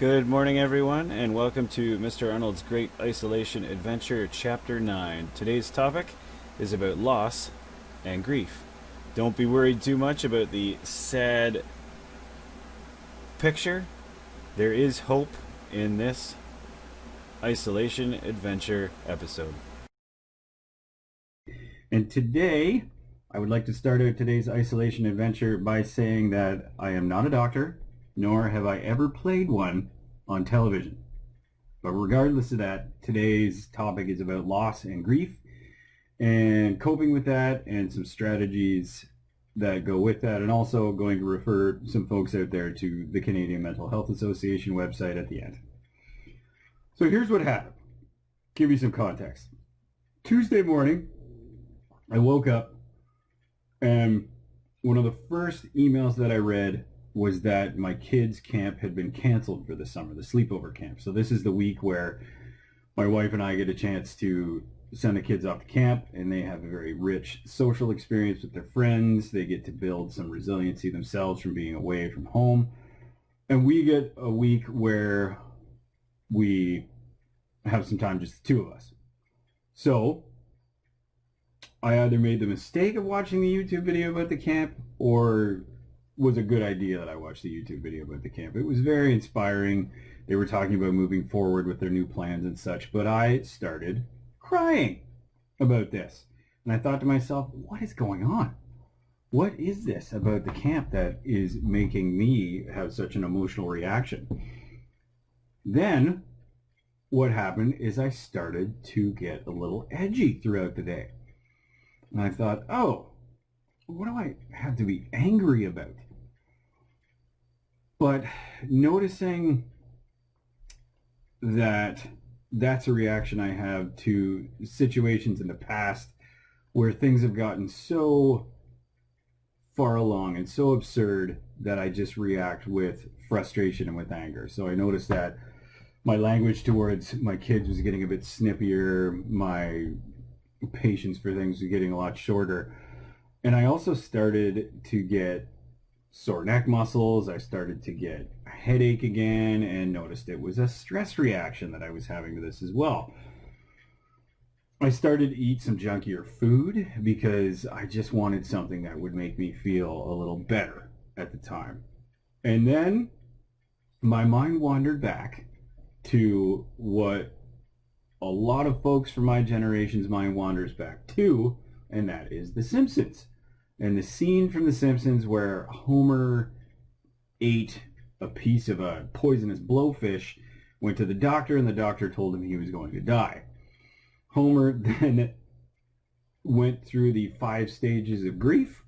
Good morning, everyone, and welcome to Mr. Arnold's Great Isolation Adventure, Chapter 9. Today's topic is about loss and grief. Don't be worried too much about the sad picture. There is hope in this Isolation Adventure episode. And today, I would like to start out today's Isolation Adventure by saying that I am not a doctor, nor have I ever played one on television. But regardless of that, today's topic is about loss and grief and coping with that and some strategies that go with that, and also going to refer some folks out there to the Canadian Mental Health Association website at the end. So here's what happened. Give you some context. Tuesday morning, I woke up and one of the first emails that I read was that my kids' camp had been canceled for the summer, the sleepover camp. So this is the week where my wife and I get a chance to send the kids off to camp, and they have a very rich social experience with their friends. They get to build some resiliency themselves from being away from home. And we get a week where we have some time, just the two of us. So I either made the mistake of watching the YouTube video about the camp, or was a good idea that I watched the YouTube video about the camp. It was very inspiring. They were talking about moving forward with their new plans and such, but I started crying about this. And I thought to myself, what is going on? What is this about the camp that is making me have such an emotional reaction? Then what happened is I started to get a little edgy throughout the day. And I thought, oh, what do I have to be angry about? But noticing that that's a reaction I have to situations in the past where things have gotten so far along and so absurd that I just react with frustration and with anger. So I noticed that my language towards my kids was getting a bit snippier, my patience for things was getting a lot shorter. And I also started to get sore neck muscles. I started to get a headache again, and noticed it was a stress reaction that I was having to this as well. I started to eat some junkier food because I just wanted something that would make me feel a little better at the time. And then my mind wandered back to what a lot of folks from my generation's mind wanders back to, and that is The Simpsons. And the scene from The Simpsons where Homer ate a piece of a poisonous blowfish, went to the doctor, and the doctor told him he was going to die. Homer then went through the 5 stages of grief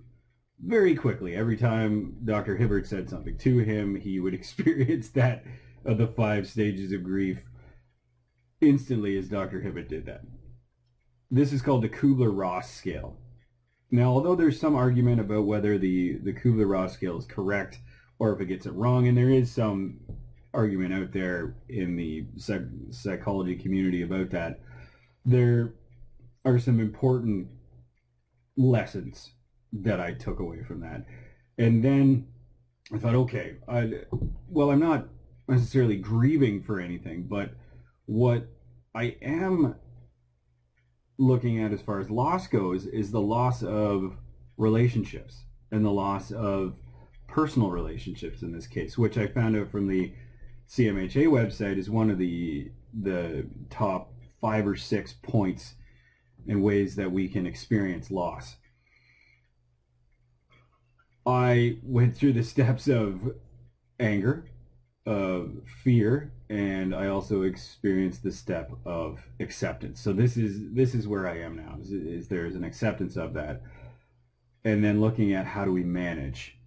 very quickly. Every time Dr. Hibbert said something to him, he would experience that of the 5 stages of grief instantly as Dr. Hibbert did that. This is called the Kubler-Ross scale. Now, although there's some argument about whether the Kubler-Ross scale is correct or if it gets it wrong, and there is some argument out there in the psychology community about that, there are some important lessons that I took away from that. And then I thought, okay, I'm not necessarily grieving for anything, but what I am looking at as far as loss goes is the loss of relationships and the loss of personal relationships in this case, which I found out from the CMHA website is one of the top 5 or 6 points and ways that we can experience loss. I went through the steps of anger, of fear, and I also experienced the step of acceptance. So this is where I am now, is there's an acceptance of that, and then looking at how do we manage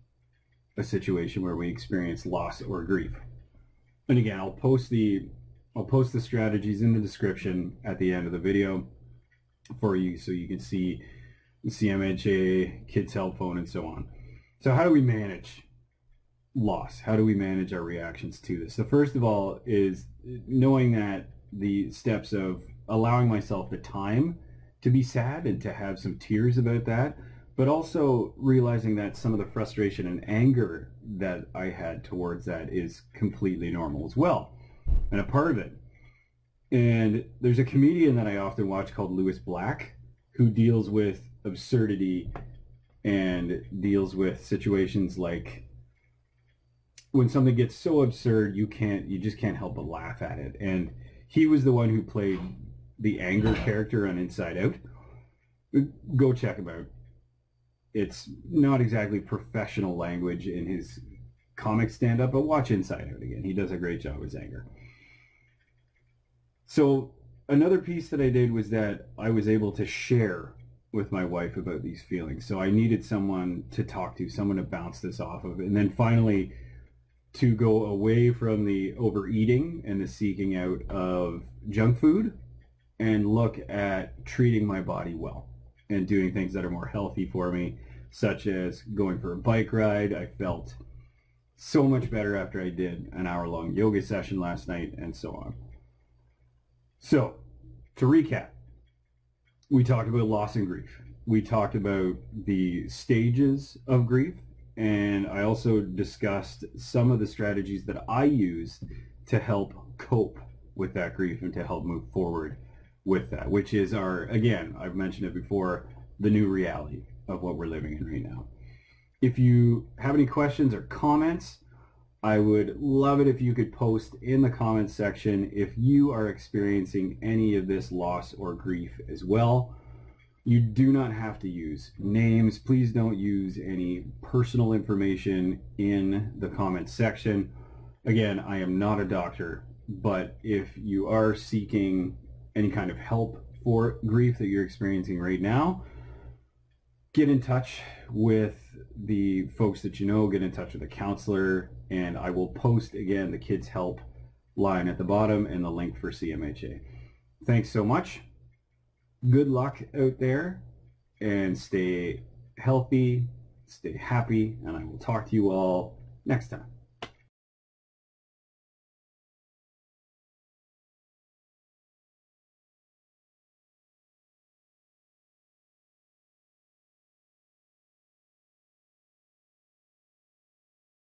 a situation where we experience loss or grief. And again, I'll post the strategies in the description at the end of the video for you, so you can see the CMHA, Kids Help Phone, and so on. So how do we manage loss? How do we manage our reactions to this? So first of all is knowing that the steps of allowing myself the time to be sad and to have some tears about that, but also realizing that some of the frustration and anger that I had towards that is completely normal as well, and a part of it. And there's a comedian that I often watch called Lewis Black, who deals with absurdity and deals with situations like when something gets so absurd you just can't help but laugh at it. And he was the one who played the anger character on Inside Out. Go check him out. It's not exactly professional language in his comic stand-up, but watch Inside Out again. He does a great job with anger. So another piece that I did was that I was able to share with my wife about these feelings. So I needed someone to talk to, someone to bounce this off of. And then finally to go away from the overeating and the seeking out of junk food and look at treating my body well and doing things that are more healthy for me, such as going for a bike ride. I felt so much better after I did an hour-long yoga session last night, and so on. So, to recap, we talked about loss and grief. We talked about the stages of grief, and I also discussed some of the strategies that I use to help cope with that grief and to help move forward with that, which is again, I've mentioned it before, the new reality of what we're living in right now. If you have any questions or comments, I would love it if you could post in the comments section if you are experiencing any of this loss or grief as well. You do not have to use names. Please don't use any personal information in the comments section. Again, I am not a doctor, but if you are seeking any kind of help for grief that you're experiencing right now, get in touch with the folks that you know, get in touch with a counselor, and I will post again the Kids Help line at the bottom and the link for CMHA. Thanks so much. Good luck out there, and stay healthy, stay happy, and I will talk to you all next time.